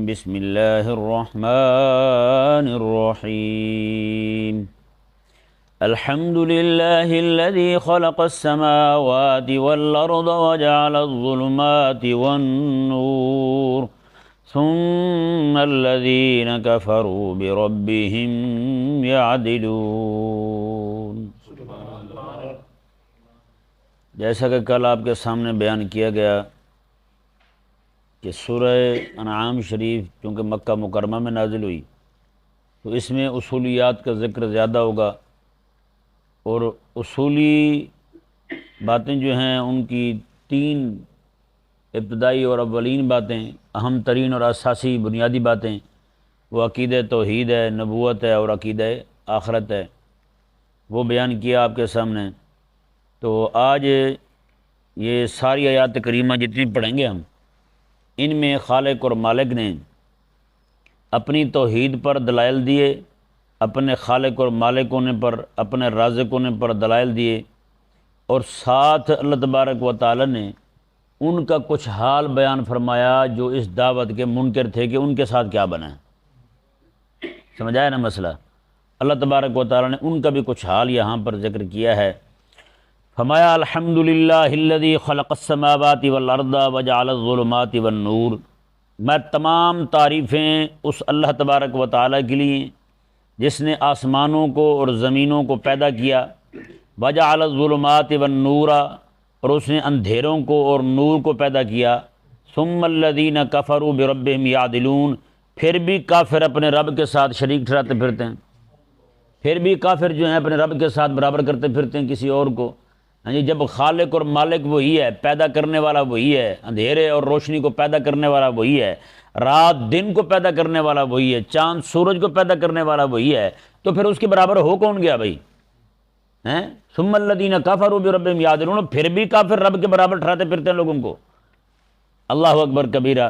بسم اللہ الرحمن الرحیم الحمد للہ الذی خلق السماوات والارض وجعل الظلمات والنور ثم الذین کفروا بربهم یعدلون۔ جیسا کہ کل آپ کے سامنے بیان کیا گیا کہ سورہ انعام شریف چونکہ مکہ مکرمہ میں نازل ہوئی تو اس میں اصولیات کا ذکر زیادہ ہوگا، اور اصولی باتیں جو ہیں ان کی تین ابتدائی اور اولین باتیں، اہم ترین اور اساسی بنیادی باتیں، وہ عقیدہ توحید ہے، نبوت ہے اور عقیدہ آخرت ہے، وہ بیان کیا آپ کے سامنے۔ تو آج یہ ساری آیات کریمہ جتنی پڑھیں گے ہم، ان میں خالق اور مالک نے اپنی توحید پر دلائل دیے، اپنے خالق اور مالک ہونے پر، اپنے رازق ہونے پر دلائل دیے، اور ساتھ اللہ تبارک و تعالی نے ان کا کچھ حال بیان فرمایا جو اس دعوت کے منکر تھے کہ ان کے ساتھ کیا بنا ہے۔ سمجھایا نا مسئلہ؟ اللہ تبارک و تعالی نے ان کا بھی کچھ حال یہاں پر ذکر کیا ہے۔ فرمایا الحمدللہ الذی خلق السماوات والارض وجعل الظلمات والنور، میں تمام تعریفیں اس اللہ تبارک و تعالی کے لیے جس نے آسمانوں کو اور زمینوں کو پیدا کیا، وجعل الظلمات والنور، اور اس نے اندھیروں کو اور نور کو پیدا کیا، ثم الذین کفروا بربہم یعدلون، پھر بھی کافر اپنے رب کے ساتھ شریک ٹھہراتے پھرتے ہیں، پھر بھی کافر جو ہیں اپنے رب کے ساتھ برابر کرتے پھرتے ہیں کسی اور کو۔ ہاں جی، جب خالق اور مالک وہی ہے، پیدا کرنے والا وہی ہے، اندھیرے اور روشنی کو پیدا کرنے والا وہی ہے، رات دن کو پیدا کرنے والا وہی ہے، چاند سورج کو پیدا کرنے والا وہی ہے، تو پھر اس کے برابر ہو کون گیا بھائی؟ ثم الذین کفروا بربہم یعدلون، پھر بھی کافر رب کے برابر ٹھہراتے پھرتے ہیں لوگوں کو۔ اللہ اکبر کبیرہ۔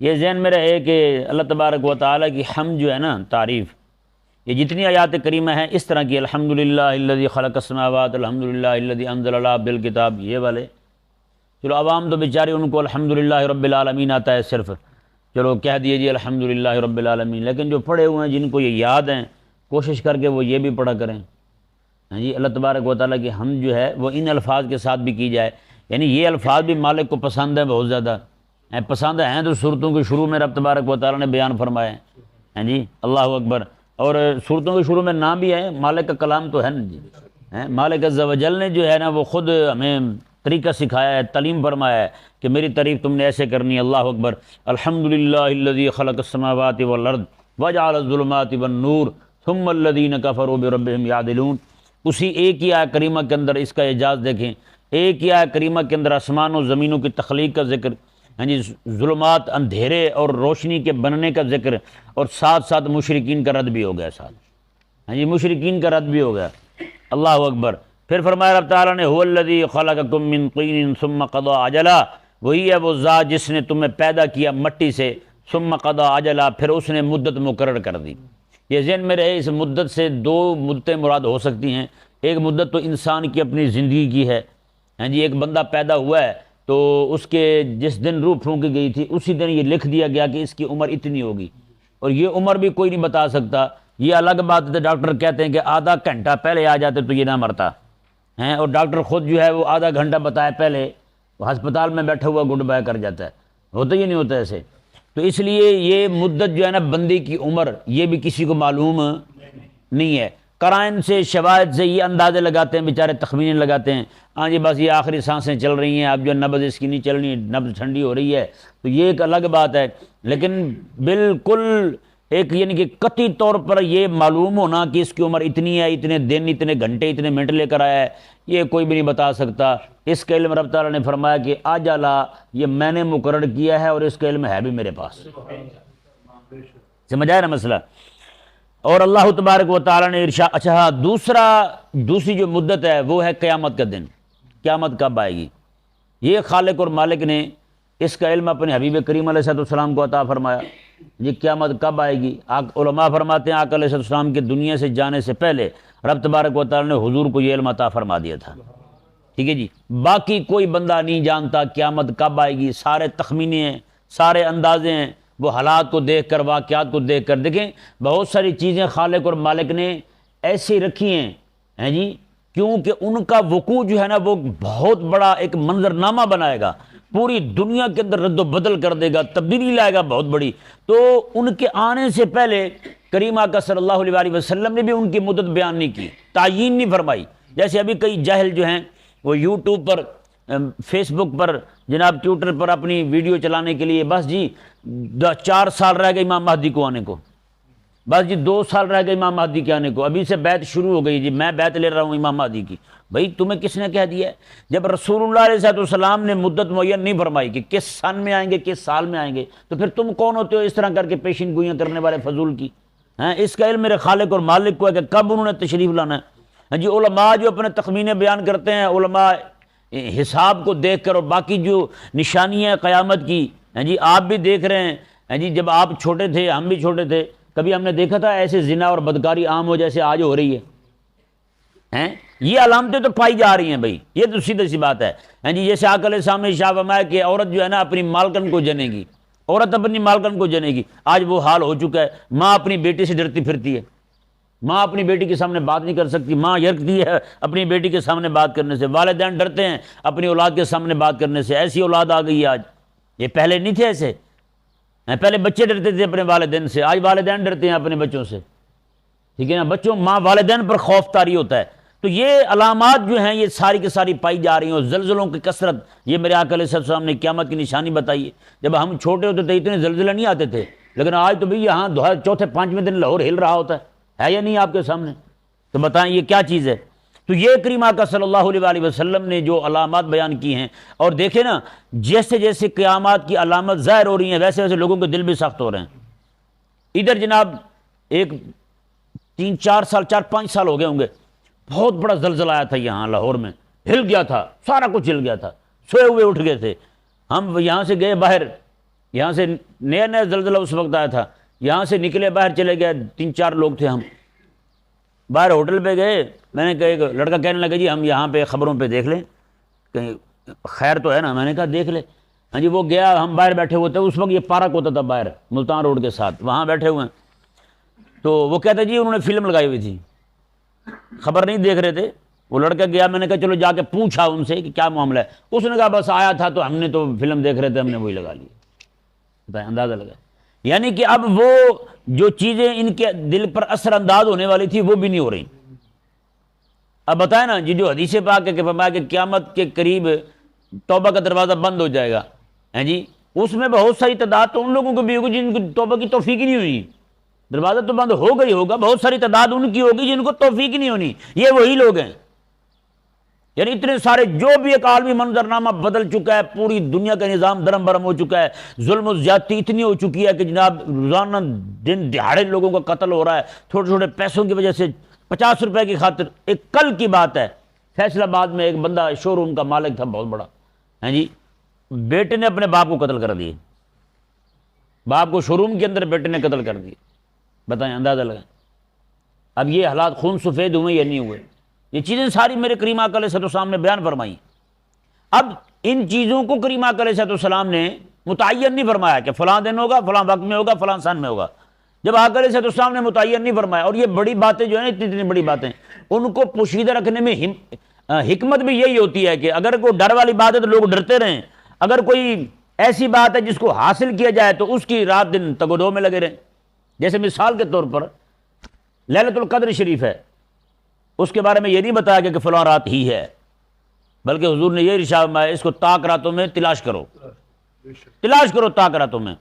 یہ ذہن میں رہے کہ اللہ تبارک و تعالیٰ کی حمد جو ہے نا، تعریف، یہ جتنی آیات کریمہ ہیں اس طرح کی، الحمدللہ الذی خلق السماوات، الحمدللہ الذی انزل علی عبدہ الکتاب، یہ والے چلو عوام تو بیچارے ان کو الحمدللہ رب العالمین آتا ہے صرف، چلو کہہ دیے جی الحمدللہ رب العالمین، لیکن جو پڑھے ہوئے ہیں جن کو یہ یاد ہیں، کوشش کر کے وہ یہ بھی پڑھا کریں۔ ہاں جی، اللہ تبارک و تعالیٰ کی حمد جو ہے وہ ان الفاظ کے ساتھ بھی کی جائے، یعنی یہ الفاظ بھی مالک کو پسند ہیں، بہت زیادہ پسند ہیں، تو صورتوں کے شروع میں رب تبارک و تعالیٰ نے بیان فرمائے۔ ہاں جی، اللہ اکبر۔ اور صورتوں کے شروع میں نام بھی ہے، مالک کا کلام تو ہے نا جی، مالک عز و جل نے جو ہے نا وہ خود ہمیں طریقہ سکھایا ہے، تعلیم فرمایا ہے کہ میری تعریف تم نے ایسے کرنی ہے۔ اللہ اکبر۔ الحمدللہ الذی خلق السماوات والارض وجعل الظلمات والنور ثم الذین کفروا بربہم یعدلون۔ اسی ایک ہی آیت کریمہ کے اندر اس کا اعجاز دیکھیں، ایک ہی آیت کریمہ کے اندر آسمان و زمینوں کی تخلیق کا ذکر، ہاں جی، ظلمات اندھیرے اور روشنی کے بننے کا ذکر، اور ساتھ ساتھ مشرکین کا رد بھی ہو گیا، ساتھ ہاں جی مشرکین کا رد بھی ہو گیا۔ اللہ اکبر۔ پھر فرمایا رب تعالیٰ نے هو الذی خلقکم من طین ثم قضى اجلا، وہی ہے وہ ذات جس نے تمہیں پیدا کیا مٹی سے، ثم قضى اجلا، پھر اس نے مدت مقرر کر دی۔ یہ ذہن میں رہے، اس مدت سے دو مدتیں مراد ہو سکتی ہیں، ایک مدت تو انسان کی اپنی زندگی کی ہے، ہاں جی، ایک بندہ پیدا ہوا ہے تو اس کے جس دن روح پھونکی گئی تھی اسی دن یہ لکھ دیا گیا کہ اس کی عمر اتنی ہوگی، اور یہ عمر بھی کوئی نہیں بتا سکتا۔ یہ الگ بات ہے، ڈاکٹر کہتے ہیں کہ آدھا گھنٹہ پہلے آ جاتے تو یہ نہ مرتا ہیں، اور ڈاکٹر خود جو ہے وہ آدھا گھنٹہ بتائے پہلے وہ ہسپتال میں بیٹھا ہوا گڈ بائے کر جاتا ہے، ہوتا ہی نہیں ہوتا ایسے۔ تو اس لیے یہ مدت جو ہے نا بندے کی عمر، یہ بھی کسی کو معلوم نہیں ہے۔ قرائن سے، شواہد سے یہ اندازے لگاتے ہیں، بیچارے تخمینے لگاتے ہیں، ہاں جی بس یہ آخری سانسیں چل رہی ہیں، اب جو نبض اس کی نہیں چلنی، نبض ٹھنڈی ہو رہی ہے، تو یہ ایک الگ بات ہے۔ لیکن بالکل ایک یعنی کہ قطعی طور پر یہ معلوم ہونا کہ اس کی عمر اتنی ہے، اتنے دن، اتنے گھنٹے، اتنے منٹ لے کر آیا ہے، یہ کوئی بھی نہیں بتا سکتا۔ اس کا علم رب تعالیٰ نے فرمایا کہ آجالا، یہ میں نے مقرر کیا ہے اور اس کا علم ہے بھی میرے پاس۔ سمجھ آیا نا مسئلہ؟ اور اللہ تبارک و تعالیٰ نے ارشاد، اچھا دوسری جو مدت ہے وہ ہے قیامت کا دن، قیامت کب آئے گی، یہ خالق اور مالک نے اس کا علم اپنے حبیب کریم علیہ السلام کو عطا فرمایا۔ یہ قیامت کب آئے گی؟ علماء فرماتے ہیں آقا علیہ السلام کے دنیا سے جانے سے پہلے رب تبارک و تعالیٰ نے حضور کو یہ علم عطا فرما دیا تھا، ٹھیک ہے جی۔ باقی کوئی بندہ نہیں جانتا قیامت کب آئے گی، سارے تخمینے ہیں، سارے اندازے ہیں وہ حالات کو دیکھ کر، واقعات کو دیکھ کر. دیکھیں بہت ساری چیزیں خالق اور مالک نے ایسی رکھی ہیں جی، کیونکہ ان کا وقوع جو ہے نا وہ بہت بڑا ایک منظرنامہ بنائے گا، پوری دنیا کے اندر رد و بدل کر دے گا، تبدیلی لائے گا بہت بڑی. تو ان کے آنے سے پہلے کریم آقا صلی اللہ علیہ وسلم نے بھی ان کی مدت بیان نہیں کی، تعیین نہیں فرمائی. جیسے ابھی کئی جاہل جو ہیں وہ یوٹیوب پر، فیس بک پر، جناب ٹویٹر پر اپنی ویڈیو چلانے کے لیے بس جی 4 سال رہ گئے امام مہدی کو آنے کو، بس جی 2 سال رہ گئے امام مہدی کے آنے کو، ابھی سے بیعت شروع ہو گئی جی، میں بیعت لے رہا ہوں امام مہدی کی. بھئی تمہیں کس نے کہہ دیا ہے؟ جب رسول اللہ علیہ السلام نے مدت معین نہیں فرمائی کہ کس سن میں آئیں گے، کس سال میں آئیں گے، تو پھر تم کون ہوتے ہو اس طرح کر کے پیشن گوئیاں کرنے والے فضول کی؟ اس کا علم میرے خالق اور مالک کو ہے کہ کب انہوں نے تشریف لانا ہے. جی علماء جو اپنے تخمینے بیان کرتے ہیں، علماء حساب کو دیکھ کر اور باقی جو نشانیاں قیامت کی، جی آپ بھی دیکھ رہے ہیں جی، جب آپ چھوٹے تھے ہم بھی چھوٹے تھے، کبھی ہم نے دیکھا تھا ایسے زنا اور بدکاری عام ہو جیسے آج ہو رہی ہے. یہ علامتیں تو پائی جا رہی ہیں بھائی، یہ تو سیدھی سی بات ہے. جی جیسے آقا علیہ السلام نے ارشاد فرمایا کہ عورت جو ہے نا اپنی مالکن کو جنے گی، عورت اپنی مالکن کو جنے گی. آج وہ حال ہو چکا ہے. ماں اپنی بیٹی سے ڈرتی پھرتی ہے، ماں اپنی بیٹی کے سامنے بات نہیں کر سکتی، ماں یرکتی ہے اپنی بیٹی کے سامنے بات کرنے سے، والدین ڈرتے ہیں اپنی اولاد کے سامنے بات کرنے سے. ایسی اولاد آ گئی ہے آج، یہ پہلے نہیں تھے ایسے. پہلے بچے ڈرتے تھے اپنے والدین سے، آج والدین ڈرتے ہیں اپنے بچوں سے. ٹھیک ہے نا، ماں والدین پر خوف طاری ہوتا ہے. تو یہ علامات جو ہیں یہ ساری کی ساری پائی جا رہی ہیں. اور زلزلوں کی کثرت، یہ میرے آقا علیہ السلام نے قیامت کی نشانی بتائی ہے. جب ہم چھوٹے ہوتے تھے اتنے زلزلے نہیں آتے تھے، لیکن آج تو بھی یہاں 4تھے 5ویں دن لاہور ہل رہا ہوتا ہے یا نہیں آپ کے سامنے؟ تو بتائیں یہ کیا چیز ہے؟ تو یہ کریم آقا صلی اللہ علیہ وسلم نے جو علامات بیان کی ہیں، اور دیکھیں نا جیسے جیسے قیامات کی علامت ظاہر ہو رہی ہیں ویسے ویسے لوگوں کے دل بھی سخت ہو رہے ہیں. ادھر جناب ایک 4-5 سال ہو گئے ہوں گے، بہت بڑا زلزلہ آیا تھا یہاں لاہور میں، ہل گیا تھا، سارا کچھ ہل گیا تھا، سوئے ہوئے اٹھ گئے تھے. ہم یہاں سے گئے باہر، یہاں سے نیا زلزلہ اس وقت آیا تھا، یہاں سے نکلے باہر چلے گئے، 3-4 لوگ تھے ہم باہر ہوٹل پہ گئے. میں نے کہا، ایک لڑکا کہنے لگا جی ہم یہاں پہ خبروں پہ دیکھ لیں کہیں خیر تو ہے نا. میں نے کہا دیکھ لے. ہاں جی وہ گیا، ہم باہر بیٹھے ہوئے تھے، اس وقت یہ پارک ہوتا تھا باہر ملتان روڈ کے ساتھ، وہاں بیٹھے ہوئے ہیں. تو وہ کہتا جی انہوں نے فلم لگائی ہوئی تھی، خبر نہیں دیکھ رہے تھے. وہ لڑکا گیا، میں نے کہا چلو جا کے پوچھا ان سے کہ کیا معاملہ ہے. اس نے کہا بس آیا تھا تو ہم نے تو فلم دیکھ رہے تھے، ہم نے وہی لگا لی. بتائیں اندازہ لگا. یعنی کہ اب وہ جو چیزیں ان کے دل پر اثر انداز ہونے والی تھی وہ بھی نہیں ہو رہی. اب بتائیں نا جی جو حدیث پاک کے فرمایا کہ قیامت کے قریب توبہ کا دروازہ بند ہو جائے گا، جی اس میں بہت ساری تعداد تو ان لوگوں کو بھی ہوگی جن کو توبہ کی توفیق ہی نہیں ہوئی. دروازہ تو بند ہوگا ہی ہوگا، بہت ساری تعداد ان کی ہوگی جن کو توفیق ہی نہیں ہونی. یہ وہی لوگ ہیں. یعنی اتنے سارے، جو بھی ایک عالمی منظرنامہ بدل چکا ہے، پوری دنیا کا نظام درم برم ہو چکا ہے، ظلم و زیادتی اتنی ہو چکی ہے کہ جناب روزانہ دن دہاڑے لوگوں کا قتل ہو رہا ہے چھوٹے چھوٹے پیسوں کی وجہ سے، 50 روپے کی خاطر. ایک کل کی بات ہے، فیصل آباد میں ایک بندہ شو روم کا مالک تھا بہت بڑا، جی بیٹے نے اپنے باپ کو قتل کر دیے، باپ کو شو روم کے اندر بیٹے نے قتل کر دیے. بتائیں اندازہ لگائیں. اب یہ حالات خون سفید ہوئے یا نہیں ہوئے؟ یہ چیزیں ساری میرے کریم آقا علیہ السلام نے بیان فرمائی. اب ان چیزوں کو کریم آقا علیہ السلام نے متعین نہیں فرمایا کہ فلاں دن ہوگا، فلاں وقت میں ہوگا، فلاں سن میں ہوگا. جب آقا علیہ السلام نے متعین نہیں فرمایا، اور یہ بڑی باتیں جو ہیں اتنی بڑی باتیں، ان کو پوشیدہ رکھنے میں حکمت بھی یہی ہوتی ہے کہ اگر کوئی ڈر والی بات ہے تو لوگ ڈرتے رہیں، اگر کوئی ایسی بات ہے جس کو حاصل کیا جائے تو اس کی رات دن تگ و دو میں لگے رہیں. جیسے مثال کے طور پر لیلۃ القدر شریف ہے، اس کے بارے میں یہ نہیں بتایا گیا کہ فلاں رات ہی ہے، بلکہ حضور نے یہ ارشاد فرمایا اس کو طاق راتوں میں تلاش کرو، تلاش کرو طاق راتوں میں.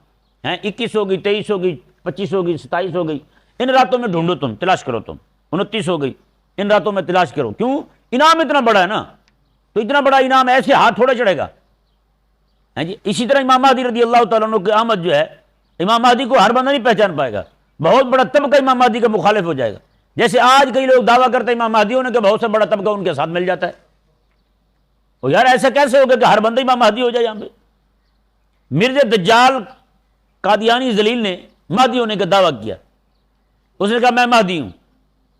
21 ہوگی، 23 ہوگی، 25 ہوگی، 27 ہو گئی، ان راتوں میں ڈھونڈو، تم تلاش کرو. تم 29 ہو گئی، ان راتوں میں تلاش کرو. کیوں؟ انعام اتنا بڑا ہے نا. تو اتنا بڑا انعام ایسے ہاتھ تھوڑا چڑھے گا. جی اسی طرح امام مہدی رضی اللہ تعالیٰ عنہ کی آمد جو ہے، امام مہدی کو ہر بندہ نہیں پہچان پائے گا، بہت بڑا طبقہ امام مہدی کا مخالف ہو جائے گا. جیسے آج کئی لوگ دعویٰ کرتے ہیں امام مہدی ہونے کا، بہت سے بڑا طبقہ ان کے ساتھ مل جاتا ہے. وہ یار ایسا کیسے ہوگا کہ ہر بندہ امام مہدی ہو جائے؟ یہاں پہ مرزا دجال قادیانی ذلیل نے مہدی ہونے کا دعویٰ کیا. اس نے کہا میں مہدی ہوں،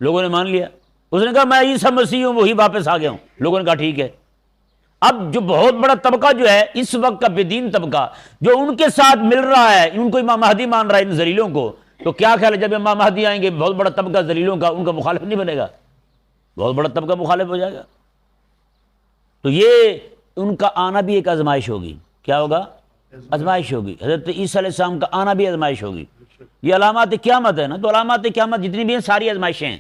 لوگوں نے مان لیا. اس نے کہا میں عیسیٰ مسیح ہوں، وہی واپس آ گیا ہوں، لوگوں نے کہا ٹھیک ہے. اب جو بہت بڑا طبقہ جو ہے اس وقت کا بے دین طبقہ جو ان کے ساتھ مل رہا ہے، ان کو امام مہدی مان رہا ہے، ان ذلیلوں کو، تو کیا خیال ہے جب امام مہدی آئیں گے بہت بڑا طبقہ ذلیلوں کا ان کا مخالف نہیں بنے گا؟ بہت بڑا طبقہ مخالف ہو جائے گا۔ تو یہ ان کا آنا بھی ایک آزمائش ہوگی۔ کیا ہوگا؟ آزمائش ہوگی۔ حضرت عیسیٰ علیہ السلام کا آنا بھی آزمائش ہوگی۔ یہ علامات قیامت ہے نا، تو علامات قیامت جتنی بھی ہیں ساری آزمائشیں ہیں۔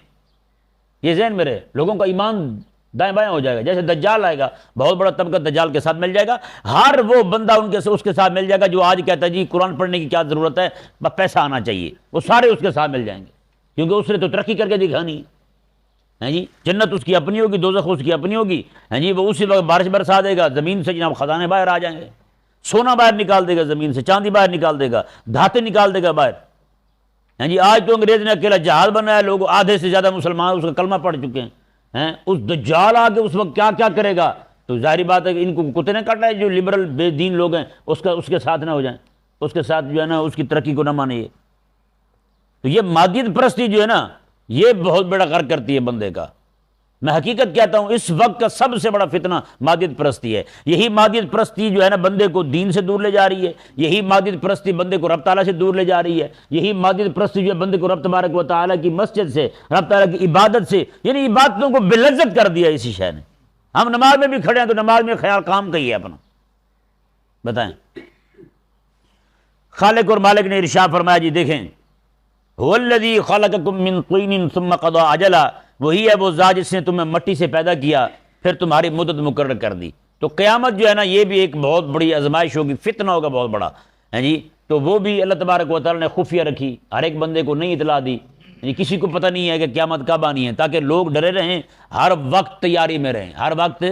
یہ ذہن میں رہے، لوگوں کا ایمان دائیں بائیں ہو جائے گا۔ جیسے دجال آئے گا، بہت بڑا طبقہ دجال کے ساتھ مل جائے گا، ہر وہ بندہ اس کے ساتھ مل جائے گا جو آج کہتا ہے جی قرآن پڑھنے کی کیا ضرورت ہے، بس پیسہ آنا چاہیے، وہ سارے اس کے ساتھ مل جائیں گے، کیونکہ اس نے تو ترقی کر کے دکھانی ہے جی۔ جنت اس کی اپنی ہوگی، دوزخ اس کی اپنی ہوگی، ہیں جی۔ وہ اسی وقت بارش برسا دے گا، زمین سے جناب خزانے باہر آ جائیں گے، سونا باہر نکال دے گا زمین سے، چاندی باہر نکال دے گا، دھاتیں نکال دے گا باہر، ہیں جی۔ آج تو انگریز نے اکیلا جہاز بنایا، لوگ آدھے سے زیادہ مسلمان اس کا کلمہ پڑھ چکے ہیں۔ اس دجال آ کے اس وقت کیا کیا کرے گا، تو ظاہری بات ہے کہ ان کو کتے نے کاٹا ہے، جو لبرل بے دین لوگ ہیں اس کے ساتھ نہ ہو جائیں، اس کے ساتھ جو ہے نا اس کی ترقی کو نہ مانے۔ تو یہ مادیت پرستی جو ہے نا یہ بہت بڑا غرق کرتی ہے بندے کا۔ میں حقیقت کہتا ہوں اس وقت کا سب سے بڑا فتنہ مادیت پرستی ہے۔ یہی مادیت پرستی جو ہے نا بندے کو دین سے دور لے جا رہی ہے، یہی مادیت پرستی بندے کو رب تعالیٰ سے دور لے جا رہی ہے، یہی مادیت پرستی جو ہے بندے کو رب تبارک و تعالیٰ کی مسجد سے، رب تعالیٰ کی عبادت سے، یعنی عبادتوں کو بے لذت کر دیا اسی شے نے۔ ہم نماز میں بھی کھڑے ہیں تو نماز میں خیال کام کا ہی ہے اپنا۔ بتائیں، خالق اور مالک نے ارشاد فرمایا جی دیکھیں، هو الذی خلقکم من طین ثم قضى اجلا، وہی ہے وہ ذات جس نے تمہیں مٹی سے پیدا کیا پھر تمہاری مدت مقرر کر دی۔ تو قیامت جو ہے نا یہ بھی ایک بہت بڑی آزمائش ہوگی، فتنہ ہوگا بہت بڑا، ہیں جی۔ تو وہ بھی اللہ تبارک و تعالیٰ نے خفیہ رکھی، ہر ایک بندے کو نہیں اطلاع دی، یعنی کسی کو پتہ نہیں ہے کہ قیامت کب آنی ہے، تاکہ لوگ ڈرے رہیں، ہر وقت تیاری میں رہیں، ہر وقت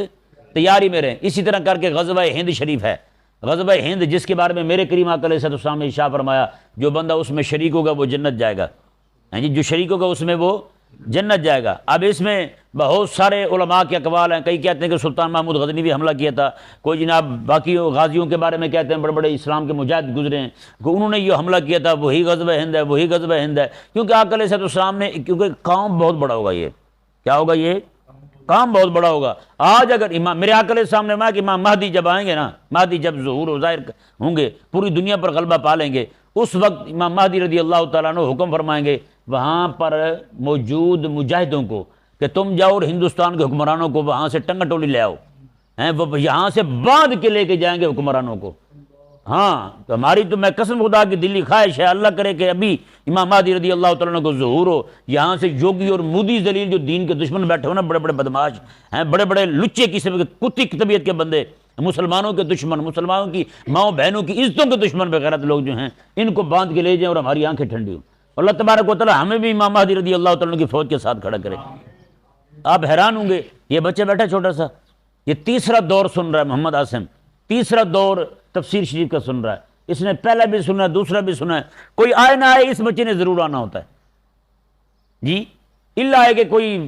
تیاری میں رہیں۔ اسی طرح کر کے غزوہ ہند شریف ہے، غزوہ ہند جس کے بارے میں میرے کریم آقا علیہ السلام نے ارشاد فرمایا جو بندہ اس میں شریک ہوگا وہ جنت جائے گا، ہیں جی، جو شریک ہوگا اس میں وہ جنت جائے گا۔ اب اس میں بہت سارے علماء کے اقوال ہیں، کئی کہتے ہیں کہ سلطان محمود غزنی بھی حملہ کیا تھا، کوئی جناب باقی غازیوں کے بارے میں کہتے ہیں بڑے بڑے اسلام کے مجاہد گزرے ہیں کہ انہوں نے یہ حملہ کیا تھا، وہی غزوہ ہند ہے، وہی غزوہ ہند ہے، کیونکہ آقا علیہ السلام نے، کیونکہ کام بہت بڑا ہوگا، یہ کیا ہوگا، یہ کام بہت بڑا ہوگا۔ آج اگر امام میرے آقا علیہ السلام نے فرمایا کہ امام مہدی جب آئیں گے نا، مہدی جب ظہور و ظاہر ہوں گے، پوری دنیا پر غلبہ پا لیں گے، اس وقت امام مہدی رضی اللہ تعالیٰ عنہ حکم فرمائیں گے وہاں پر موجود مجاہدوں کو کہ تم جاؤ اور ہندوستان کے حکمرانوں کو وہاں سے ٹنگا ٹولی لے آؤ، ہیں وہ یہاں سے باندھ کے لے کے جائیں گے حکمرانوں کو۔ ہاں تو ہماری تو میں قسم خدا کی دلی خواہش ہے، اللہ کرے کہ ابھی امام مہدی رضی اللہ تعالیٰ عنہ کو ظہور ہو، یہاں سے یوگی اور مودی ذلیل جو دین کے دشمن بیٹھے ہو نا، بڑے بڑے بدماش ہیں، بڑے بڑے لچے قسم کے کتی کی طبیعت کے بندے، مسلمانوں کے دشمن، مسلمانوں کی ماؤں بہنوں کی عزتوں کے دشمن بغیرت لوگ جو ہیں، ان کو باندھ کے لے جائیں اور ہماری آنکھیں ٹھنڈی ہوں۔ اللہ تبارک و تعالیٰ ہمیں بھی امام مہدی رضی اللہ تعالیٰ عنہ کی فوج کے ساتھ کھڑا کرے۔ آپ حیران ہوں گے، یہ بچہ بیٹھا چھوٹا سا، یہ تیسرا دور سن رہا ہے، محمد عاصم تیسرا دور تفسیر شریف کا سن رہا ہے، اس نے پہلا بھی سنا ہے، دوسرا بھی سنا ہے، کوئی آئے نہ آئے اس بچے نے ضرور آنا ہوتا ہے جی، اللہ ہے کہ کوئی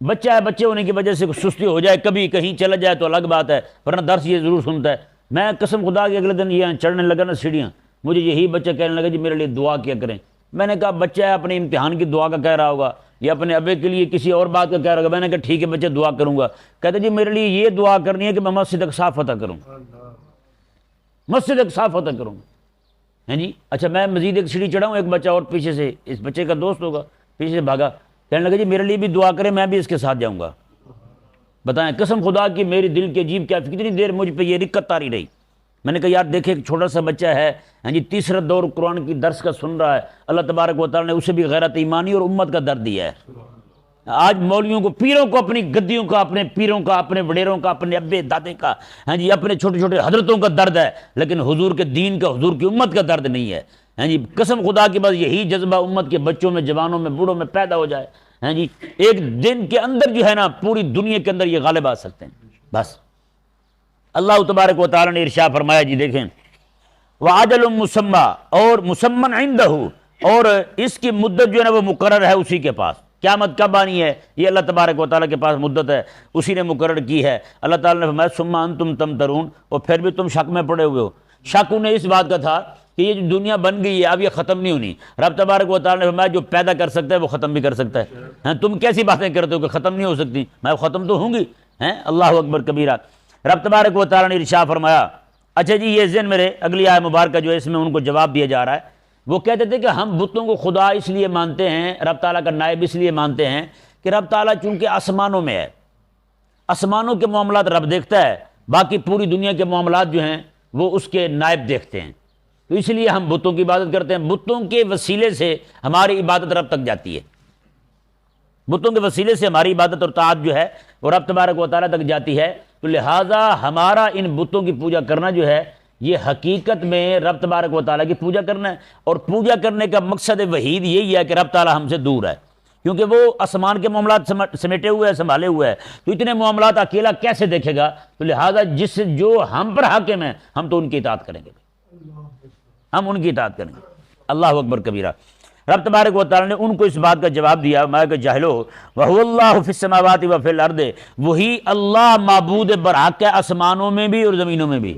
بچہ ہے، بچے ہونے کی وجہ سے سستی ہو جائے، کبھی کہیں چلا جائے تو الگ بات ہے، ورنہ درس یہ ضرور سنتا ہے۔ میں قسم خدا کے اگلے دن یہ چڑھنے لگا نا سیڑھیاں، مجھے یہی بچہ کہنے لگا جی میرے لیے دعا کیا کریں۔ میں نے کہا بچہ ہے اپنے امتحان کی دعا کا کہہ رہا ہوگا یا اپنے ابے کے لیے کسی اور بات کا کہہ رہا ہوگا۔ میں نے کہا ٹھیک ہے بچہ دعا کروں گا۔ کہتے جی میرے لیے یہ دعا کرنی ہے کہ میں مسجد اقصی فتح کروں، مسجد اقصی فتح کروں، ہیں جی۔ اچھا میں مزید ایک سیڑھی چڑھا ہوں، ایک بچہ اور پیچھے سے، اس بچے کا دوست ہوگا، پیچھے سے بھاگا، کہنے لگا جی میرے لیے بھی دعا کریں، میں بھی اس کے ساتھ جاؤں گا۔ بتائیں قسم خدا کی میری دل کے عجیب کیا کتنی دیر مجھ پہ یہ رکت تاری رہی۔ میں نے کہا یار دیکھیں ایک چھوٹا سا بچہ ہے، ہاں جی، تیسرا دور قرآن کی درس کا سن رہا ہے، اللہ تبارک و تعالیٰ نے اسے بھی غیرت ایمانی اور امت کا درد دیا ہے۔ آج مولویوں کو، پیروں کو اپنی گدیوں کا، اپنے پیروں کا، اپنے وڈیروں کا، اپنے ابے دادے کا، ہاں جی، اپنے چھوٹے چھوٹے حضرتوں کا درد ہے، لیکن حضور کے دین کا، حضور کی امت کا درد نہیں ہے، ہاں جی۔ قسم خدا کی بس یہی جذبہ امت کے بچوں میں، جوانوں میں، بوڑھوں میں پیدا ہو جائے، ہاں جی، ایک دن کے اندر جو ہے نا پوری دنیا کے اندر یہ غالب آ سکتے ہیں۔ بس اللہ تبارک و تعالیٰ نے ارشاد فرمایا جی دیکھیں وَعَجَلٌ مُّسَمًّى، اور مسمن عندہ، اور اس کی مدت جو ہے نا وہ مقرر ہے اسی کے پاس۔ قیامت کب آنی ہے یہ اللہ تبارک و تعالیٰ کے پاس مدت ہے، اسی نے مقرر کی ہے۔ اللہ تعالیٰ نے فرمایا ثُمَّ أَنتُمْ تَمْتَرُونَ، اور پھر بھی تم شک میں پڑے ہوئے ہو۔ شک انہیں اس بات کا تھا کہ یہ جو دنیا بن گئی ہے اب یہ ختم نہیں ہونی۔ رب تبارک و تعالیٰ نے فرمایا جو پیدا کر سکتا ہے وہ ختم بھی کر سکتا ہے، تم کیسی باتیں کرتے ہو کہ ختم نہیں ہو سکتی، میں ختم تو ہوں گی، اللہ اکبر کبیرہ۔ رب تبارک و تعالیٰ نے ارشاد فرمایا، اچھا جی یہ ذہن میرے اگلی آیت مبارکہ جو ہے اس میں ان کو جواب دیا جا رہا ہے. وہ کہتے تھے کہ ہم بتوں کو خدا اس لیے مانتے ہیں، رب تعالیٰ کا نائب اس لیے مانتے ہیں کہ رب تعالیٰ چونکہ آسمانوں میں ہے، آسمانوں کے معاملات رب دیکھتا ہے، باقی پوری دنیا کے معاملات جو ہیں وہ اس کے نائب دیکھتے ہیں، تو اس لیے ہم بتوں کی عبادت کرتے ہیں. بتوں کے وسیلے سے ہماری عبادت رب تک جاتی ہے، بتوں کے وسیلے سے ہماری عبادت اور طاعت جو ہے وہ رب تبارک و تعالیٰ تک جاتی ہے. تو لہٰذا ہمارا ان بتوں کی پوجا کرنا جو ہے یہ حقیقت میں رب تبارک و تعالیٰ کی پوجا کرنا ہے، اور پوجا کرنے کا مقصد وحید یہی ہے کہ رب تعالیٰ ہم سے دور ہے، کیونکہ وہ آسمان کے معاملات سمیٹے ہوئے ہیں، سنبھالے ہوئے ہیں، تو اتنے معاملات اکیلا کیسے دیکھے گا؟ تو لہٰذا جو ہم پر حاکم ہیں ہم تو ان کی اطاعت کریں گے، ہم ان کی اطاعت کریں گے. اللہ اکبر کبیرہ. رب تبارک و تعالیٰ نے ان کو اس بات کا جواب دیا، میں کہ جاہلو وَهُوَ اللَّهُ فِي السَّمَاوَاتِ وَفِي الْأَرْضِ، وہی اللہ معبود برحق ہے آسمانوں میں بھی اور زمینوں میں بھی،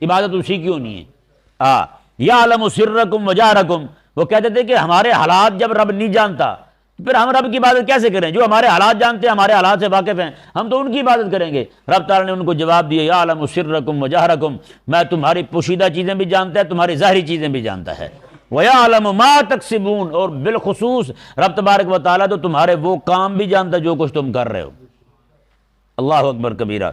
عبادت اسی کی ہونی ہے. یعلم سرکم وجہرکم، وہ کہتے تھے کہ ہمارے حالات جب رب نہیں جانتا پھر ہم رب کی عبادت کیسے کریں؟ جو ہمارے حالات جانتے ہیں، ہمارے حالات سے واقف ہیں، ہم تو ان کی عبادت کریں گے. رب تعالیٰ نے ان کو جواب دیا، یعلم سرکم وجہرکم، میں تمہاری پوشیدہ چیزیں بھی جانتا ہے، تمہاری ظاہری چیزیں بھی جانتا ہے. وَيَعْلَمُ مَا تَكْسِبُونَ، اور بالخصوص رب تبارک و تعالیٰ تو تمہارے وہ کام بھی جانتا ہے جو کچھ تم کر رہے ہو. اللہ اکبر کبیرہ.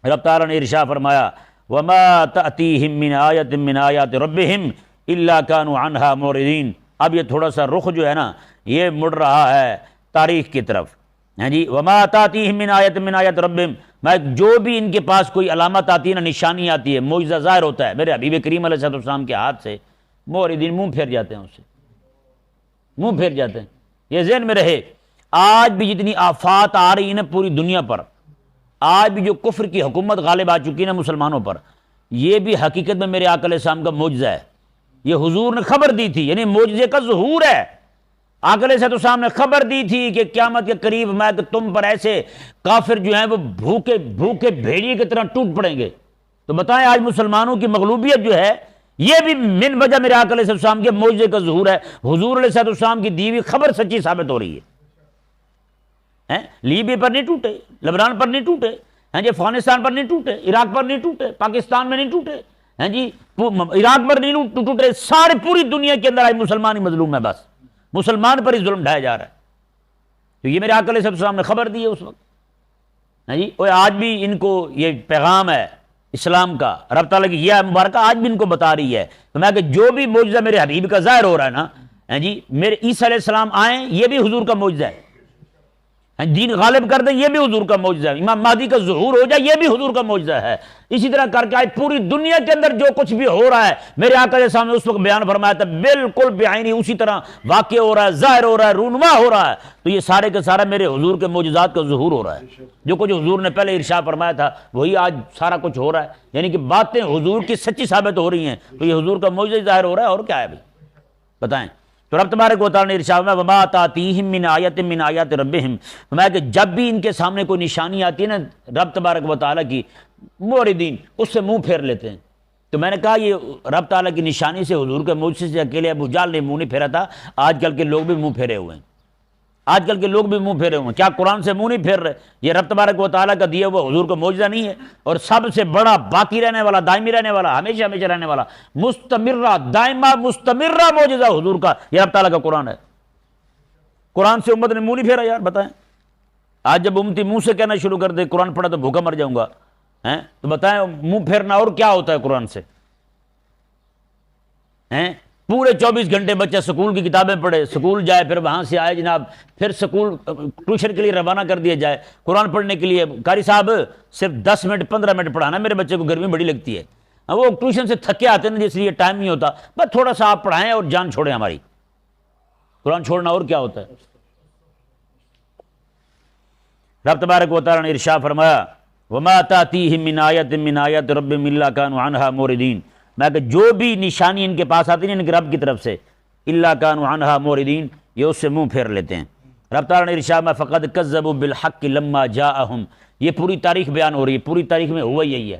رب تعالیٰ نے ارشاد فرمایا وَمَا تَأْتِيهِم مِّنْ آيَةٍ مِّنْ آيَاتِ رَبِّهِمْ إِلَّا كَانُوا عَنْهَا مُعْرِضِينَ. اب یہ تھوڑا سا رخ جو ہے نا یہ مڑ رہا ہے تاریخ کی طرف. ہاں جی، وَمَا تَأْتِيهِم مِّنْ آيَةٍ مِّنْ آيَاتِ رَبِّهِمْ، میں جو بھی ان کے پاس کوئی علامت آتی ہے نا، نشانی آتی ہے، معجزہ ظاہر ہوتا ہے میرے حبیب کریم علیہ السلام کے ہاتھ سے، موردین منہ پھیر جاتے ہیں، اس سے منہ پھیر جاتے ہیں. یہ ذہن میں رہے، آج بھی جتنی آفات آ رہی ہیں نا پوری دنیا پر، آج بھی جو کفر کی حکومت غالب آ چکی ہے نا مسلمانوں پر، یہ بھی حقیقت میں میرے آقا علیہ السلام کا معجزہ ہے. یہ حضور نے خبر دی تھی، یعنی معجزے کا ظہور ہے. آقا علیہ السلام نے خبر دی تھی کہ قیامت کے قریب میں کہ تم پر ایسے کافر جو ہیں وہ بھوکے بھوکے بھیڑیے کی طرح ٹوٹ پڑیں گے. تو بتائیں آج مسلمانوں کی مغلوبیت جو ہے یہ بھی من وجہ میرے آقا علیہ السلام کے معجزے کا ظہور ہے. حضور علیہ السلام کی دی ہوئی خبر سچی ثابت ہو رہی ہے. لیبیا پر نہیں ٹوٹے، لبنان پر نہیں ٹوٹے، ہیں جی افغانستان پر نہیں ٹوٹے، عراق پر نہیں ٹوٹے، پاکستان میں نہیں ٹوٹے، ہیں جی عراق پر نہیں ٹوٹے، سارے پوری دنیا کے اندر آج مسلمان ہی مظلوم ہے، بس مسلمان پر ہی ظلم ڈھایا جا رہا ہے. تو یہ میرے آقا علیہ السلام نے خبر دی ہے اس وقت. ہیں جی اور آج بھی ان کو یہ پیغام ہے اسلام کا، رب تعالیٰ کی یہ مبارکہ آج بھی ان کو بتا رہی ہے. تو میں کہ جو بھی معجزہ میرے حبیب کا ظاہر ہو رہا ہے نا، ہیں جی میرے عیسیٰ علیہ السلام آئیں یہ بھی حضور کا معجزہ ہے، دین غالب کر دیں یہ بھی حضور کا معجزہ ہے، امام مہدی کا ظہور ہو جائے یہ بھی حضور کا معجزہ ہے. اسی طرح کر کے آج پوری دنیا کے اندر جو کچھ بھی ہو رہا ہے میرے آقا علیہ السلام نے اس وقت بیان فرمایا تھا، بالکل بعینی اسی طرح واقع ہو رہا ہے، ظاہر ہو رہا ہے، رونما ہو رہا ہے. تو یہ سارے کا سارا میرے حضور کے معجزات کا ظہور ہو رہا ہے. جو کچھ حضور نے پہلے ارشاد فرمایا تھا وہی آج سارا کچھ ہو رہا ہے، یعنی کہ باتیں حضور کی سچی ثابت ہو رہی ہیں. تو یہ حضور کا معجزہ ظاہر ہو رہا ہے، اور کیا ہے بھائی بتائیں. تو رب تبارک و تعالیٰ نے ارشاد فرمایا وما تاتیہم من آیۃ من آیات ربہم، فرمایا کہ جب بھی ان کے سامنے کوئی نشانی آتی ہے نا رب تبارک و تعالیٰ کی، موردین اس سے منہ پھیر لیتے ہیں. تو میں نے کہا یہ رب تعالیٰ کی نشانی سے، حضور کے معجزے سے اکیلے ابو جہل نے منہ نہیں پھیرا تھا، آج کل کے لوگ بھی منہ پھیرے ہوئے ہیں، آج کل کے لوگ بھی منہ پھیرے ہوئے ہیں. کیا قرآن سے منہ نہیں پھیر رہے؟ یہ رب تبارک و تعالیٰ کا دیا وہ حضور کا معجزہ نہیں ہے؟ اور سب سے بڑا باقی رہنے والا، دائمی رہنے والا، ہمیشہ ہمیشہ رہنے والا، مستمرہ دائمہ مستمرہ معجزہ حضور کا یہ رب تعالیٰ کا قرآن ہے. قرآن سے امت نے منہ نہیں پھیرا یار بتائیں. آج جب امتی منہ سے کہنا شروع کر دے قرآن پڑھا تو بھوکا مر جاؤں گا، تو بتائیں منہ پھیرنا اور کیا ہوتا ہے قرآن سے؟ پورے 24 گھنٹے بچہ سکول کی کتابیں پڑھے، سکول جائے، پھر وہاں سے آئے جناب، پھر سکول ٹیوشن کے لیے روانہ کر دیا جائے قرآن پڑھنے کے لیے. قاری صاحب صرف 10 منٹ 15 منٹ پڑھانا، میرے بچے کو گرمی بڑی لگتی ہے، وہ ٹیوشن سے تھکے آتے ہیں، اس لیے ٹائم نہیں ہوتا، بس تھوڑا سا آپ پڑھائیں اور جان چھوڑیں ہماری. قرآن چھوڑنا اور کیا ہوتا ہے؟ رب تبارک و تعالیٰ نے ارشاد فرمایا وما تاتیہم من آیۃ من آیات ربہم الا کانوا عنہا موردین، میں کہ جو بھی نشانی ان کے پاس آتی ہے ان کے رب کی طرف سے، الا کانوا عنہا موردین، یہ اس سے منہ پھیر لیتے ہیں. رب تعالیٰ نے ارشاد میں فقد کذبوا بالحق لما جاءہم، یہ پوری تاریخ بیان ہو رہی ہے، پوری تاریخ میں ہوا یہی ہے.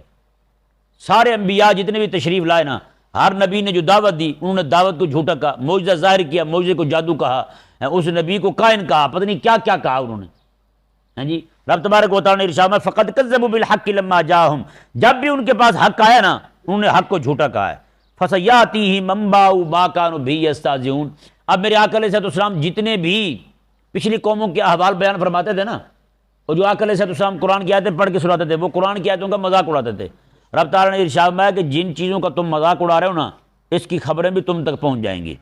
سارے انبیاء جتنے بھی تشریف لائے نا، ہر نبی نے جو دعوت دی انہوں نے دعوت کو جھوٹا کہا، معجزہ ظاہر کیا، معجزے کو جادو کہا، اس نبی کو کائن کہا، پتہ نہیں کیا کیا کہا انہوں نے. ہاں جی رب تبارک و تعالیٰ نے ارشاد میں فقط کذبوا بالحق لما جاءہم، جب بھی ان کے پاس حق آیا نا انہوں نے حق کو جھوٹا کہا ہے۔ فسیاتیہم انباء ما کانوا بہ یستہزئون، اب میرے آقا علیہ السلام جتنے بھی پچھلی قوموں کے احوال بیان فرماتے تھے نا، اور جو آقا علیہ السلام قرآن کی آیتیں پڑھ کے سناتے تھے، وہ قرآن کی آیتوں کا مذاق اڑاتے تھے۔ رب تعالیٰ نے ارشاد میں کہ جن چیزوں کا تم مذاق اڑا رہے ہو نا، اس کی خبریں بھی تم تک پہنچ جائیں گی۔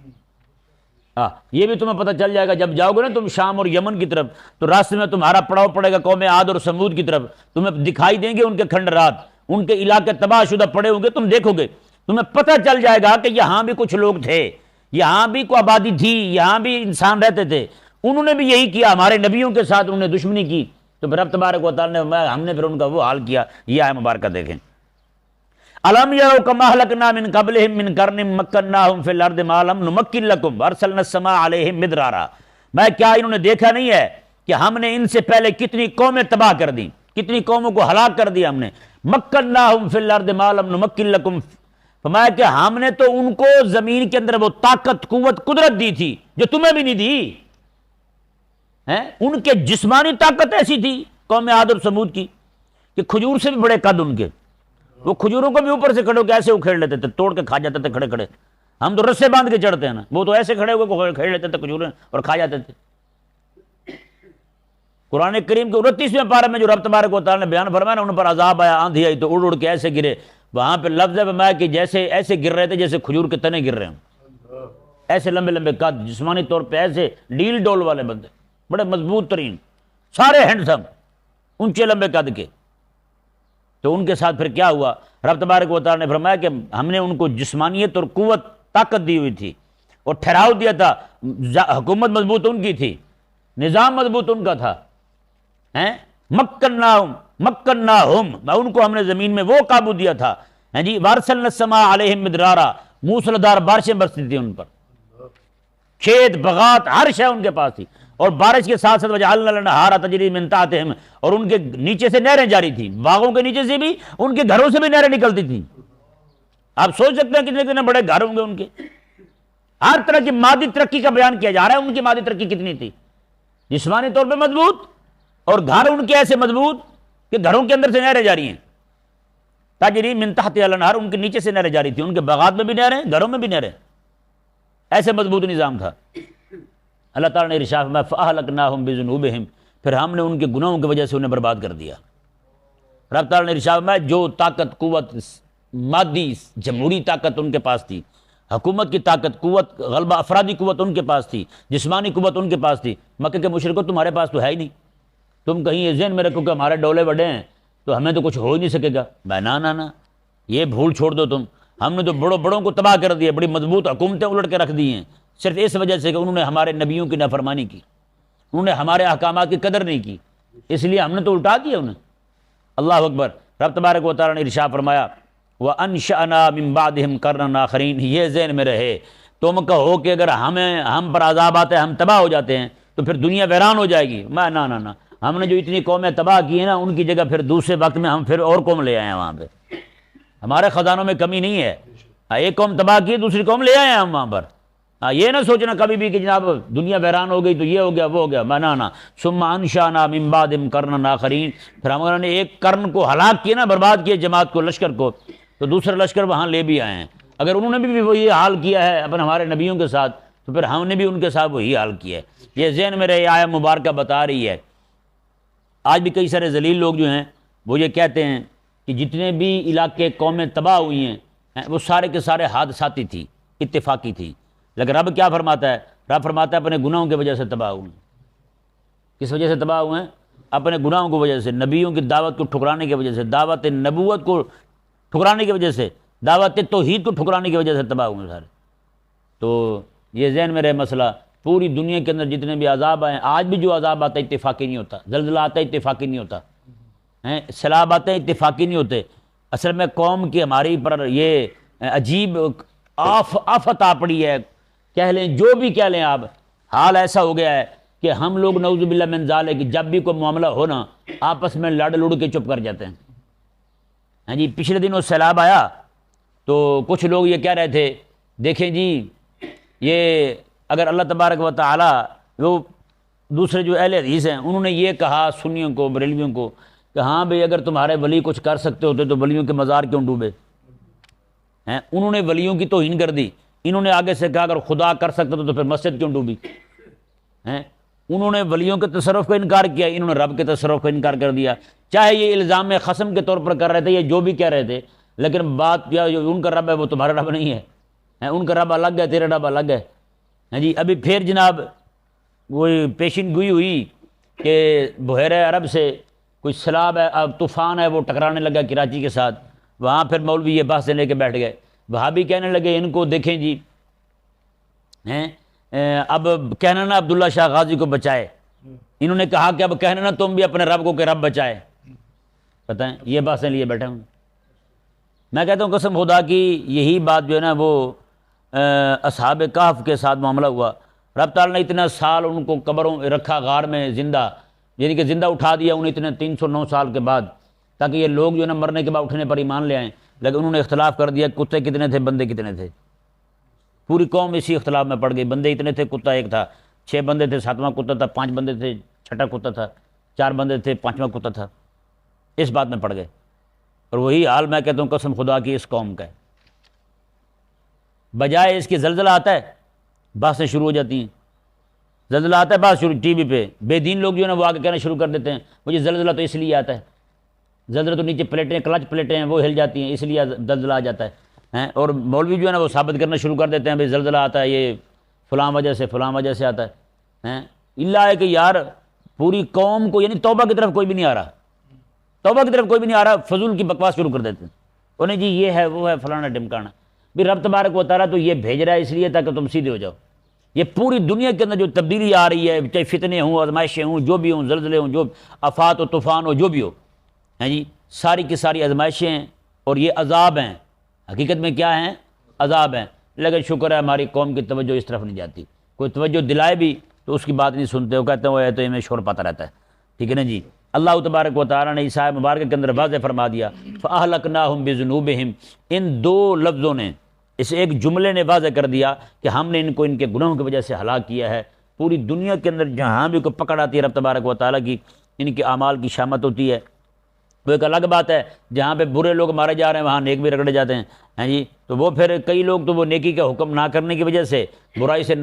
یہ بھی تمہیں پتہ چل جائے گا جب جاؤ گے نا تم شام اور یمن کی طرف، تو راستے میں تمہارا پڑاؤ پڑے گا قوم عاد اور سمود کی طرف، تمہیں دکھائی دیں گے ان کے کھنڈرات، ان کے علاقے تباہ شدہ پڑے ہوں گے، تم دیکھو گے، تمہیں پتہ چل جائے گا کہ یہاں بھی کچھ لوگ تھے، یہاں بھی کوئی آبادی تھی، یہاں بھی انسان رہتے تھے، انہوں نے بھی یہی کیا، ہمارے نبیوں کے ساتھ انہوں نے دشمنی کی، تو پھر رب تبارک و تعالیٰ نے ہم نے پھر ان کا وہ حال کیا۔ یہ آیت مبارکہ دیکھیں، الم یروا کما اہلکنا من قبلہم من قرن مکناہم فی الارض ما لم نمکن لکم وارسلنا السماء علیہم مدرارا، میں کیا انہوں نے دیکھا نہیں ہے کہ ہم نے ان سے پہلے کتنی قومیں تباہ کر دیں، کتنی قوموں کو ہلاک کر دیا ہم نے، مکناہم فی الارض ما لم نمکن لکم، فرمایا کہ ہم نے تو ان کو زمین کے اندر وہ طاقت قوت قدرت دی تھی جو تمہیں بھی نہیں دی، ان کے جسمانی طاقت ایسی تھی قوم عاد اور سمود کی کہ کھجور سے بھی بڑے قد ان کے، وہ کھجوروں کو بھی اوپر سے کھڑے ہو کے ایسے اکھیڑ لیتے تھے، توڑ کے کھا جاتے تھے کھڑے کھڑے، ہم تو رسے باندھ کے چڑھتے ہیں نا، وہ تو ایسے کھڑے ہو کے کھیڑ لیتے تھے کھجوریں اور کھا جاتے تھے۔ قرآن کریم کے 29ویں پارے میں جو رب تبارک و تعالیٰ نے بیان فرمایا نا، ان پر عذاب آیا، آندھی آئی تو اڑ اڑ کے ایسے گرے، وہاں پہ لفظ ہے فرمایا کہ جیسے ایسے گر رہے تھے جیسے کھجور کے تنے گر رہے ہیں، ایسے لمبے لمبے قد، جسمانی طور پہ ایسے ڈیل ڈول والے بندے، بڑے مضبوط ترین، سارے ہینڈسم، اونچے لمبے قد کے۔ تو ان کے ساتھ پھر کیا ہوا، رب تبارک و تعالیٰ نے فرمایا کہ ہم نے ان کو جسمانیت اور قوت طاقت دی ہوئی تھی اور ٹھہراؤ دیا تھا، حکومت مضبوط ان کی تھی، نظام مضبوط ان کا تھا، مکناہم، ان کو ہم نے زمین میں وہ قابو دیا تھا، جی، وارسلنا السماء علیہم مدرارا، موسلادھار بارشیں برستی تھی ان پر، کھیت بغات ہر شے ان کے پاس تھی، اور بارش کے ساتھ ساتھ وجعلنا الانہار تجری من تحتہم، اور ان کے نیچے سے نہریں جاری تھیں، باغوں کے نیچے سے بھی، ان کے گھروں سے بھی نہریں نکلتی تھیں۔ آپ سوچ سکتے ہیں کتنے کتنے بڑے گھر ہوں گے ان کے، ہر طرح کی مادی ترقی کا بیان کیا جا رہا ہے، ان کی مادی ترقی کتنی تھی، جسمانی طور پہ مضبوط، اور گھر ان کے ایسے مضبوط کہ گھروں کے اندر سے نہریں جاری ہیں، تجری من تحتہا الانہار، ان کے نیچے سے نہریں جاری تھیں، ان کے باغات میں بھی نہریں، گھروں میں بھی نہریں، ایسے مضبوط نظام تھا۔ اللہ تعالیٰ نے ارشاد فرمایا فأہلکناہم بذنوبہم، پھر ہم نے ان کے گناہوں کی وجہ سے انہیں برباد کر دیا۔ رب تعالیٰ نے ارشاد فرمایا جو طاقت قوت مادی جمہوری طاقت ان کے پاس تھی، حکومت کی طاقت قوت غلبہ افرادی قوت ان کے پاس تھی، جسمانی قوت ان کے پاس تھی، مکہ کے مشرکوں تمہارے پاس تو ہے ہی نہیں، تم کہیں یہ ذہن میں رکھو کہ ہمارے ڈولے بڑے ہیں تو ہمیں تو کچھ ہو ہی نہیں سکے گا، نا، یہ بھول چھوڑ دو تم، ہم نے تو بڑوں کو تباہ کر دیا، بڑی مضبوط حکومتیں الٹ کے رکھ دی ہیں، صرف اس وجہ سے کہ انہوں نے ہمارے نبیوں کی نافرمانی کی، انہوں نے ہمارے احکامات کی قدر نہیں کی، اس لیے ہم نے تو الٹا دیا انہیں۔ اللہ اکبر۔ رب تبارک و تعالیٰ نے ارشاد فرمایا وَأَنشَأْنَا مِن بَعْدِهِمْ قَرْنًا آخَرِينَ، یہ ذہن میں رہے، تم کہو کہ اگر ہم پر عذاب آتا ہے ہم تباہ ہو جاتے ہیں تو پھر دنیا ویران ہو جائے گی، نہ، ہم نے جو اتنی قومیں تباہ کی ہیں نا، ان کی جگہ پھر دوسرے وقت میں ہم پھر اور قوم لے آئے ہیں وہاں پہ، ہمارے خزانوں میں کمی نہیں ہے، ایک قوم تباہ کی دوسری قوم لے آئے ہیں ہم وہاں پر، یہ نہ سوچنا کبھی بھی کہ جناب دنیا ویران ہو گئی تو یہ ہو گیا وہ ہو گیا، نہ، ثم انشأنا من بعدہم قرنا آخرین، پھر ہم نے ایک قرن کو ہلاک کیا نا، برباد کیا جماعت کو، لشکر کو، تو دوسرا لشکر وہاں لے بھی آئے ہیں۔ اگر انہوں نے بھی وہی حال کیا ہے اپنے ہمارے نبیوں کے ساتھ تو پھر ہم نے بھی ان کے ساتھ وہی حال کیا ہے۔ یہ ذہن میں رہے، آیت مبارکہ بتا رہی ہے۔ آج بھی کئی سارے ذلیل لوگ جو ہیں وہ یہ کہتے ہیں کہ جتنے بھی علاقے قومیں تباہ ہوئی ہیں وہ سارے کے سارے حادثاتی تھی، اتفاقی تھی، لیکن رب کیا فرماتا ہے؟ رب فرماتا ہے اپنے گناہوں کی وجہ سے تباہ ہوئے ہیں۔ کس وجہ سے تباہ ہوئے ہیں؟ اپنے گناہوں کی وجہ سے، نبیوں کی دعوت کو ٹھکرانے کی وجہ سے، دعوت نبوت کو ٹھکرانے کی وجہ سے، دعوت توحید کو ٹھکرانے کی وجہ سے تباہ ہوئے ہیں سارے۔ تو یہ ذہن میں رہے مسئلہ، پوری دنیا کے اندر جتنے بھی عذاب آئے، آج بھی جو عذاب آتا ہے اتفاقی نہیں ہوتا، زلزلہ آتا ہے اتفاقی نہیں ہوتا، سیلاب آتے ہیں اتفاقی نہیں ہوتے، اصل میں قوم کی ہماری پر یہ عجیب آفت آ پڑی ہے، کہہ لیں جو بھی کہہ لیں آپ، حال ایسا ہو گیا ہے کہ ہم لوگ نعوذ باللہ من ذالک کہ جب بھی کوئی معاملہ ہو نا آپس میں لڑ لڑ کے چپ کر جاتے ہیں۔ جی پچھلے دنوں سیلاب آیا تو کچھ لوگ یہ کہہ رہے تھے دیکھیں جی یہ اگر اللہ تبارک و تعالی وہ دوسرے جو اہل حدیث ہیں انہوں نے یہ کہا سنیوں کو، بریلویوں کو، کہ ہاں بھئی اگر تمہارے ولی کچھ کر سکتے ہوتے تو ولیوں کے مزار کیوں ڈوبے ہیں؟ انہوں نے ولیوں کی توہین کر دی. انہوں نے آگے سے کہا اگر خدا کر سکتا تو پھر مسجد کیوں ڈوبی ہیں؟ انہوں نے ولیوں کے تصرف کا انکار کیا، انہوں نے رب کے تصرف کا انکار کر دیا. چاہے یہ الزام خصم کے طور پر کر رہے تھے یا جو بھی کہہ رہے تھے، لیکن بات کیا جو ان کا رب ہے وہ تمہارا رب نہیں ہے. ان کا رب الگ ہے، تیرا رب الگ ہے. جی ابھی پھر جناب وہی پیشن گوئی ہوئی کہ بحیرہ عرب سے کوئی سیلاب ہے، اب طوفان ہے، وہ ٹکرانے لگا کراچی کے ساتھ. وہاں پھر مولوی یہ بحثیں لے کے بیٹھ گئے. وہابی کہنے لگے ان کو دیکھیں جی اب کہنا عبداللہ شاہ غازی کو بچائے. انہوں نے کہا کہ اب کہنا تم بھی اپنے رب کو کہ رب بچائے. بتائیں یہ باتیں لیے بیٹھے ہوں. میں کہتا ہوں قسم خدا کی یہی بات جو ہے نا وہ اصحاب کہف کے ساتھ معاملہ ہوا. رب تعالیٰ نے اتنا سال ان کو قبروں رکھا غار میں زندہ، یعنی کہ زندہ اٹھا دیا انہیں اتنے 309 سال کے بعد، تاکہ یہ لوگ جو ہے نا مرنے کے بعد اٹھنے پر ایمان لے آئیں. لیکن انہوں نے اختلاف کر دیا کتے کتنے تھے بندے کتنے تھے. پوری قوم اسی اختلاف میں پڑ گئی. بندے اتنے تھے، کتا ایک تھا. 6 بندے تھے، 7واں کتا تھا. 5 بندے تھے، 6ٹھا کتا تھا. 4 بندے تھے، 5واں کتا تھا. اس بات میں پڑ گئے. اور وہی حال میں کہتا ہوں قسم خدا کی اس قوم کا ہے. بجائے اس کے زلزلہ آتا ہے باتیں شروع ہو جاتی ہیں. زلزلہ آتا ہے بات شروع ٹی وی پہ بے دین لوگ جو ہے نا وہ آگے کہنا شروع کر دیتے ہیں مجھے زلزلہ تو اس لیے آتا ہے. زلزلہ تو نیچے پلیٹیں کلچ پلیٹیں ہیں وہ ہل جاتی ہیں اس لیے زلزلہ آ جاتا ہے. اور مولوی جو ہے نا وہ ثابت کرنا شروع کر دیتے ہیں بھائی زلزلہ آتا ہے یہ فلاں وجہ سے فلاں وجہ سے آتا ہے. اللہ ہے کہ یار پوری قوم کو یعنی توبہ کی طرف کوئی بھی نہیں آ رہا. توبہ کی طرف کوئی بھی نہیں آ رہا. فضول کی بکواس شروع کر دیتے ہیں. انہیں جی یہ ہے وہ ہے فلانا ڈمکانا. بھی رب تبارک و تعالیٰ تو یہ بھیج رہا ہے اس لیے تاکہ تم سیدھے ہو جاؤ. یہ پوری دنیا کے اندر جو تبدیلی آ رہی ہے چاہے فتنے ہوں آزمائشیں ہوں جو بھی ہوں زلزلے ہوں جو آفات و طوفان ہو جو بھی ہو ہیں جی ساری کی ساری آزمائشیں ہیں اور یہ عذاب ہیں. حقیقت میں کیا ہیں؟ عذاب ہیں. لیکن شکر ہے ہماری قوم کی توجہ اس طرف نہیں جاتی. کوئی توجہ دلائے بھی تو اس کی بات نہیں سنتے. وہ کہتے ہیں وہ ہے تو میں شور پاتا رہتا ہے. ٹھیک ہے نا جی. اللہ تبارک و تعالیٰ نے عیسیٰ مبارک کے اندر واضح فرما دیا فَأَهْلَكْنَاهُمْ بِذُنُوبِهِمْ. ان 2 لفظوں نے اس ایک جملے نے واضح کر دیا کہ ہم نے ان کو ان کے گناہوں کی وجہ سے ہلاک کیا ہے. پوری دنیا کے اندر جہاں بھی کوئی پکڑ آتی ہے رب تبارک و تعالیٰ کی ان کے اعمال کی شامت ہوتی ہے. وہ ایک الگ بات ہے جہاں پہ برے لوگ مارے جا رہے ہیں وہاں نیک بھی رگڑے جاتے ہیں جی. تو وہ پھر کئی لوگ تو وہ نیکی کا حکم نہ کرنے کی وجہ سے برائی سے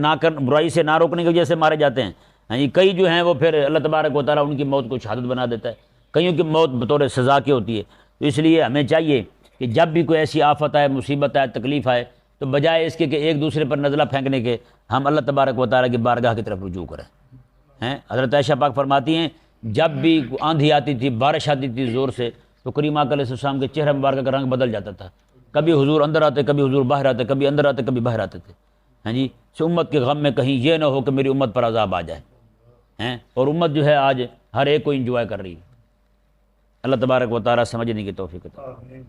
نہ روکنے کی وجہ سے مارے جاتے ہیں جی. کئی جو ہیں وہ پھر اللہ تبارک و تعالیٰ ان کی موت کو شہادت بنا دیتا ہے. کئیوں کی موت بطور سزا کی ہوتی ہے. تو اس لیے ہمیں چاہیے کہ جب بھی کوئی ایسی آفت آئے مصیبت آئے تکلیف آئے تو بجائے اس کے کہ ایک دوسرے پر نزلہ پھینکنے کے ہم اللہ تبارک و تعالیٰ کی بارگاہ کی طرف رجوع کریں. حضرت عائشہ پاک فرماتی ہیں جب بھی آندھی آتی تھی بارش آتی تھی زور سے تو کریم آقا علیہ السلام کے چہرہ مبارکہ کا رنگ بدل جاتا تھا. کبھی حضور اندر آتے کبھی حضور باہر آتے کبھی اندر آتے کبھی باہر آتے تھے جی. سے امت کے غم میں کہیں یہ نہ ہو کہ میری امت پر عذاب آ جائے. اور امت جو ہے آج ہر ایک کو انجوائے کر رہی ہے. اللہ تبارک و تعالیٰ سمجھنے کی توفیق عطا فرمائے.